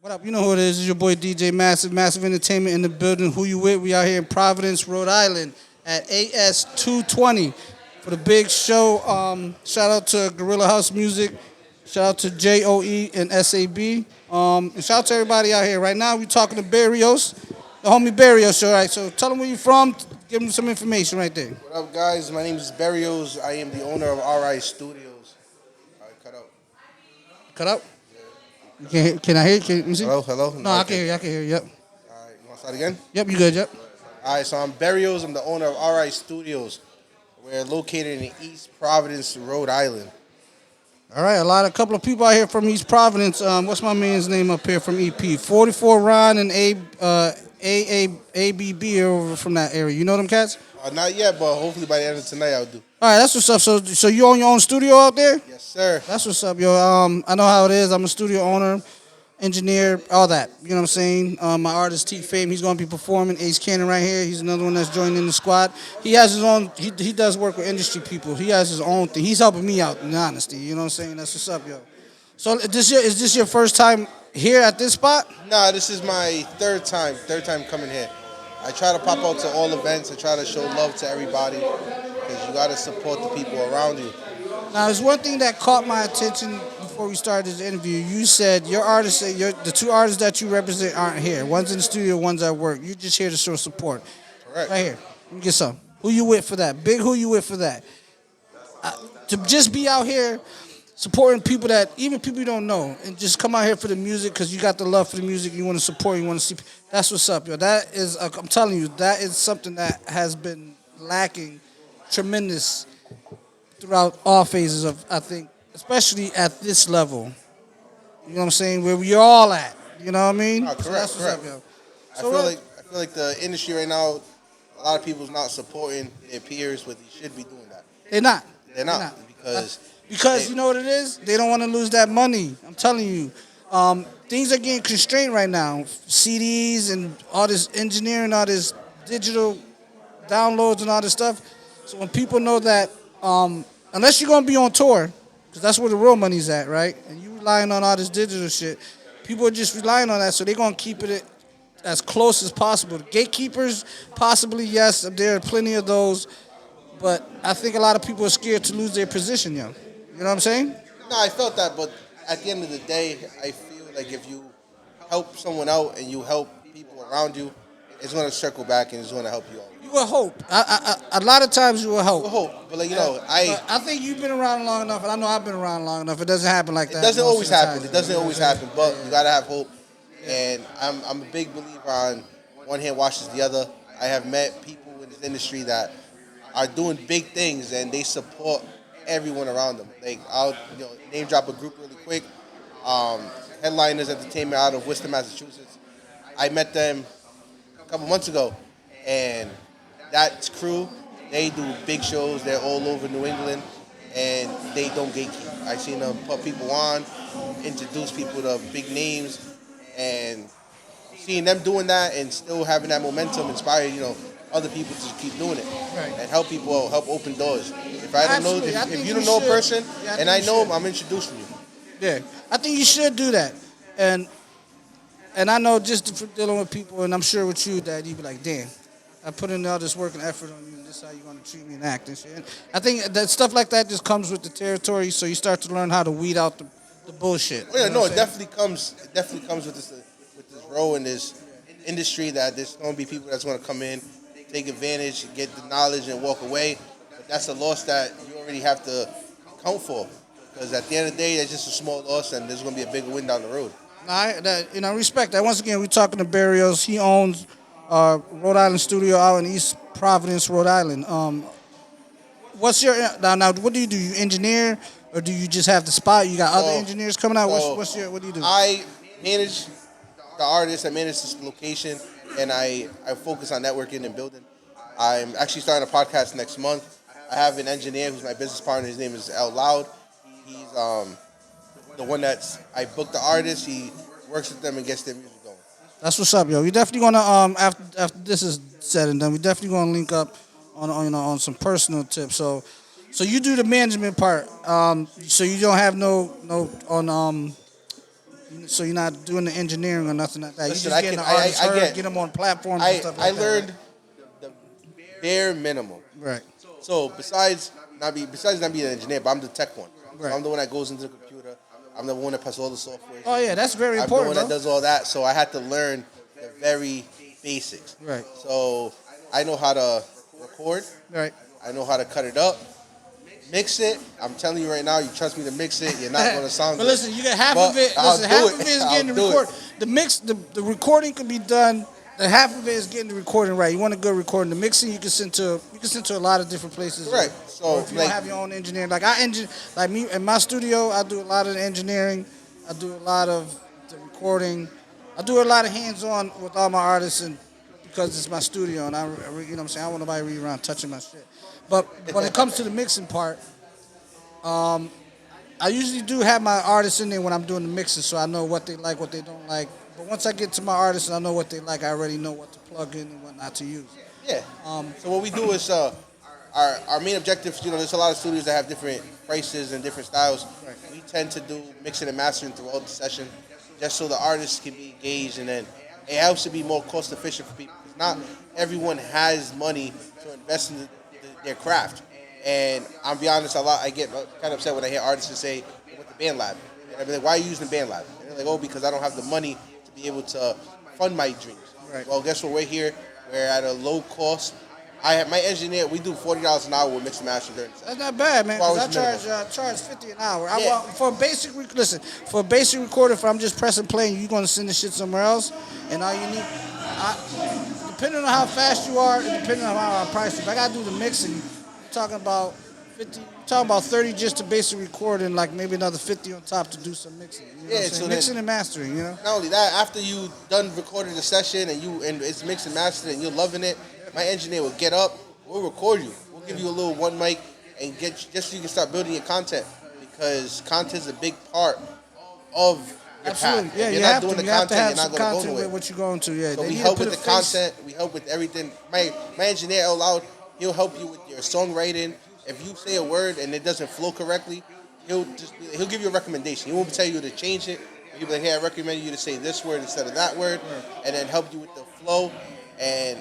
What up? You know who it is. It's your boy DJ Massive, Massive Entertainment in the building. Who you with? We out here in Providence, Rhode Island at AS 220 for the big show. Shout out to Gorilla House Music. Shout out to JOE and SAB. And shout out to everybody out here. Right now, we talking to Berrios, the homie Berrios. All right, so tell them where you from. Give them some information right there. What up, guys? My name is Berrios. I am the owner of RI Studios. All right, cut out. Cut out. Can I hear you? Can you see? Hello, hello. No, I can hear you. I can hear you. Yep. All right, you want to start again? Yep, you good. Yep. All right, so I'm Berrios. I'm the owner of RI Studios. We're located in East Providence, Rhode Island. All right, a couple of people out here from East Providence. What's my man's name up here from EP? 44 Ron and ABB are over from that area. You know them cats? Not yet, but hopefully by the end of tonight I'll do. All right, that's what's up. So you own your own studio out there? Yes, sir. That's what's up, yo. I know how it is. I'm a studio owner, engineer, all that. You know what I'm saying? My artist T Fame, he's gonna be performing. Ace Cannon right here. He's another one that's joining the squad. He has his own. He does work with industry people. He has his own thing. He's helping me out, in honesty. You know what I'm saying? That's what's up, yo. So is this your first time here at this spot? Nah, this is my third time coming here. I try to pop out to all events. I try to show love to everybody because you got to support the people around you. Now, there's one thing that caught my attention before we started this interview. You said your artists, the two artists that you represent aren't here. One's in the studio, one's at work. You're just here to show support. Correct. Right here. Let me get some. Who you with for that? Big who you with for that? To just be out here supporting people that, even people you don't know, and just come out here for the music because you got the love for the music, you want to support, you want to see. That's what's up, yo. That is, I'm telling you, that is something that has been lacking tremendous throughout all phases of, I think, especially at this level. You know what I'm saying? Where we all at. You know what I mean? Oh, correct, So that's what's correct. up, yo. I feel like the industry right now, a lot of people's not supporting their peers, but they should be doing that. They're not. They're not Because you know what it is? They don't want to lose that money. I'm telling you. Things are getting constrained right now. CDs and all this engineering, all this digital downloads and all this stuff. So when people know that, unless you're going to be on tour, because that's where the real money's at, right? And you relying on all this digital shit, people are just relying on that, so they're going to keep it as close as possible. Gatekeepers, possibly, yes, there are plenty of those, but I think a lot of people are scared to lose their position, yo. You know what I'm saying? No, I felt that, but at the end of the day, I feel like if you help someone out and you help people around you, it's going to circle back and it's going to help you out. You will hope. A lot of times you will hope. I hope, but I think you've been around long enough, and I know I've been around long enough. It doesn't happen like that. It doesn't most always of the happen. time. It doesn't always happen, but you got to have hope. And I'm a big believer on one hand washes the other. I have met people in this industry that are doing big things and they support everyone around them. Like I'll name drop a group really quick. Headliners Entertainment out of Worcester, Massachusetts. I met them a couple months ago, and that crew, they do big shows. They're all over New England, and they don't gatekeep. I've seen them put people on, introduce people to big names, and seeing them doing that and still having that momentum inspire other people to keep doing it and help people out, help open doors. If I don't know, if you don't know a person and I know them, I'm introducing you. Yeah, I think you should do that, and I know just from dealing with people, and I'm sure with you that you be like, damn, I put in all this work and effort on you, and this is how you're gonna treat me and act and shit. And I think that stuff like that just comes with the territory, so you start to learn how to weed out the bullshit. Oh, yeah, no, it definitely comes. It definitely comes with this role in this industry that there's gonna be people that's gonna come in, take advantage, get the knowledge, and walk away. But that's a loss that you already have to account for. Because at the end of the day, it's just a small loss, and there's going to be a bigger win down the road. Respect that. Once again, we're talking to Berrios. He owns Rhode Island studio out in East Providence, Rhode Island. What's your now? What do? You engineer, or do you just have the spot? You got other engineers coming out. What do you do? I manage the artists. I manage this location, and I focus on networking and building. I'm actually starting a podcast next month. I have an engineer who's my business partner. His name is L Loud. He's the one I book the artists. He works with them and gets their music going. That's what's up, yo. We definitely gonna after this is said and done, we definitely gonna link up on some personal tips. So you do the management part. So you don't have no on So you're not doing the engineering or nothing like that. You're Listen, just getting the artists heard, get them on platforms and stuff I like that. learned the bare minimum. Right. So besides not being an engineer, but I'm the tech one. So Right. I'm the one that goes into the computer. I'm the one that puts all the software. Oh yeah, that's very I'm the important, one that bro. does all that. So I had to learn the very basics. Right. So I know how to record. Right. I know how to cut it up, mix it. I'm telling you right now, you trust me to mix it, you're not going to sound But good. listen, you get half But of it. I'll Listen, do half it. of it is I'll getting the do record. it. The mix, the recording can be done. The half of it is getting the recording right. You want a good recording. The mixing you can send to a lot of different places. Correct. Or So if you like, don't have your own engineering, like me in my studio, I do a lot of the engineering. I do a lot of the recording. I do a lot of hands-on with all my artists, and because it's my studio, and you know what I'm saying, I don't want nobody really around touching my shit. But when it comes to the mixing part, I usually do have my artists in there when I'm doing the mixing, so I know what they like, what they don't like. But once I get to my artists and I know what they like, I already know what to plug in and what not to use. yeah. So what we do is our main objective. You know, there's a lot of studios that have different prices and different styles. Right. We tend to do mixing and mastering throughout the session, just so the artists can be engaged, and then it helps to be more cost efficient for people. 'Cause not everyone has money to invest in their craft. And I'll be honest, I get kind of upset when I hear artists say, "With the band lab," and I'm like, "Why are you using the band lab?" And they're like, "Oh, because I don't have the money to be able to fund my dreams." Right. Well, guess what? We're here. We're at a low cost. I have my engineer. We do $40 an hour with mix and master during the session. That's not bad, man. 'Cause I Hours minimum. charge $50 an hour. Yeah. For a basic listen, for a basic recorder, if I'm just pressing play, and you're gonna send the shit somewhere else, and all you need, depending on how fast you are, and depending on how I price it. If I gotta do the mixing, you're talking about 50. You're talking about 30 just to basic record, and like maybe another 50 on top to do some mixing. You know what I'm saying? So then, Mixing and mastering, you know. not only that, after you done recording the session and it's mixed and mastered and you're loving it, my engineer will get up. We'll record you. We'll give you a little one mic and get you, just so you can start building your content, because content is a big part of your Absolutely, path. yeah. If You you're not have doing to. the You have to content, have you're not some going to go content nowhere. with what you're going to. Yeah. So They we need to help put with a the face. content. We help with everything. My engineer out loud, he'll help you with your songwriting. If you say a word and it doesn't flow correctly, he'll give you a recommendation. He won't tell you to change it. He'll be like, "Hey, I recommend you to say this word instead of that word," and then help you with the flow. And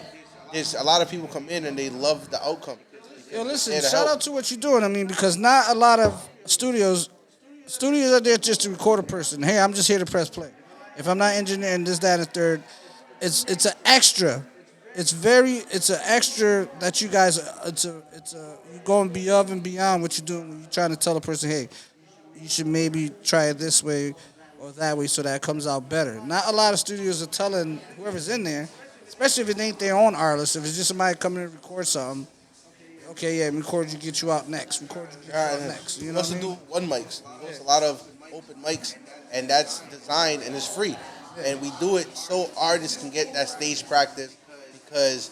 there's a lot of people come in and they love the outcome. Yo, listen, There to shout help. out to what you're doing. I mean, because not a lot of studios are there just to record a person. Hey, I'm just here to press play. If I'm not engineering this, that, and the third, it's an extra. It's an extra that you guys. You're going above and beyond what you're doing when you're trying to tell a person, hey, you should maybe try it this way or that way so that it comes out better. Not a lot of studios are telling whoever's in there, especially if it ain't their own artist, if it's just somebody coming in to record something. Okay, yeah, record you, get you out next. Record you, get you out next. You We know what also I mean? do one mics. There's a lot of open mics, and that's designed and it's free. And we do it so artists can get that stage practice, because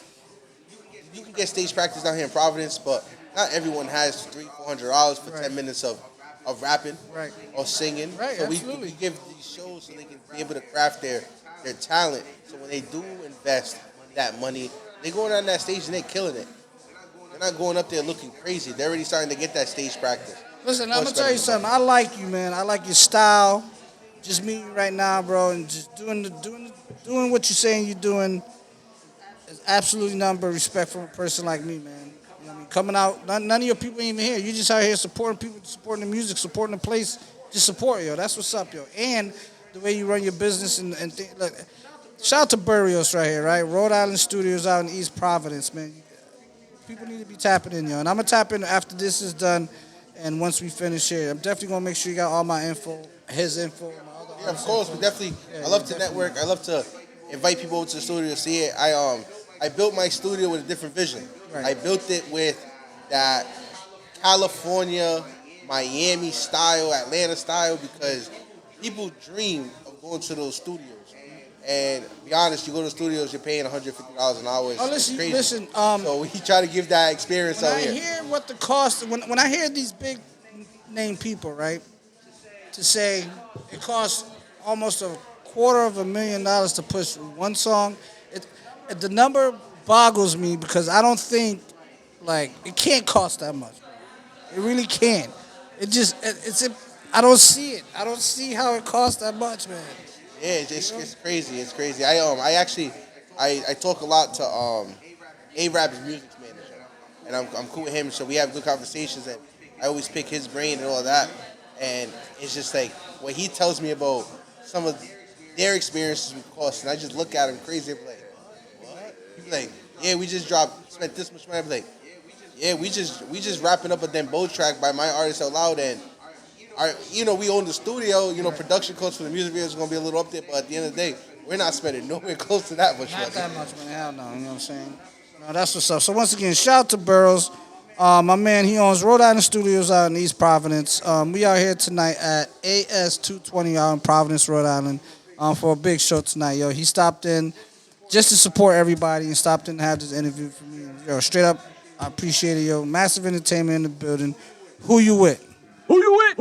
you can get stage practice down here in Providence, but not everyone has $300-400 for Right. 10 minutes of rapping Right. or singing. Right, So we absolutely. give these shows so they can be able to craft their talent. So when they do invest that money, they go on that stage and they're killing it. They're not going up there looking crazy. They're already starting to get that stage practice. Listen, I'm Much gonna tell better you than something. money. I like you, man. I like your style. Just meeting you right now, bro, and just doing what you're saying you're doing is absolutely nothing but respect from a person like me, man. You know what I mean? Coming out, none of your people ain't even here. You just out here supporting people, supporting the music, supporting the place. Just support, yo. That's what's up, yo. And the way you run your business look. Shout out to Berrios right here, right? Rhode Island Studios out in East Providence, man. People need to be tapping in, yo. And I'm gonna tap in after this is done, and once we finish here, I'm definitely gonna make sure you got all my info, his info, my other Yeah, of artists' course. info. We definitely. Yeah, I love yeah, to definitely. network. I love to invite people over to the studio to see it. I built my studio with a different vision. Right. I built it with that California, Miami style, Atlanta style, because people dream of going to those studios. And be honest, you go to the studios, you're paying $150 an hour. Oh, It's crazy. listen. So we try to give that experience When out I here. hear what the cost, when I hear these big name people, right, to say it costs almost $250,000 to push one song, the number boggles me because I don't think like it can't cost that much. It really can't. It just it's I don't see it. I don't see how it costs that much, man. Yeah, it's crazy. It's crazy. I actually I talk a lot to A-Rap's music manager, and I'm cool with him. So we have good conversations, and I always pick his brain and all that. And it's just like when he tells me about some of their experiences with costs, and I just look at him crazy. I'm like, what? He's like, yeah, we just spent this much money. I'm like, yeah, we just wrapping up a Dembow track by my artist out loud, and we own the studio. Production costs for the music video is gonna be a little up there, but at the end of the day, we're not spending nowhere close to that much Not money. that much, man. Hell no. You know what I'm saying? No, that's what's up. So once again, shout out to Berrios. My man, he owns Rhode Island Studios out in East Providence. We are here tonight at AS 220 out in Providence, Rhode Island, for a big show tonight, yo. He stopped in just to support everybody and stopped in to have this interview for me. Yo, straight up, I appreciate it, yo. Massive entertainment in the building. Who you with? Who you with?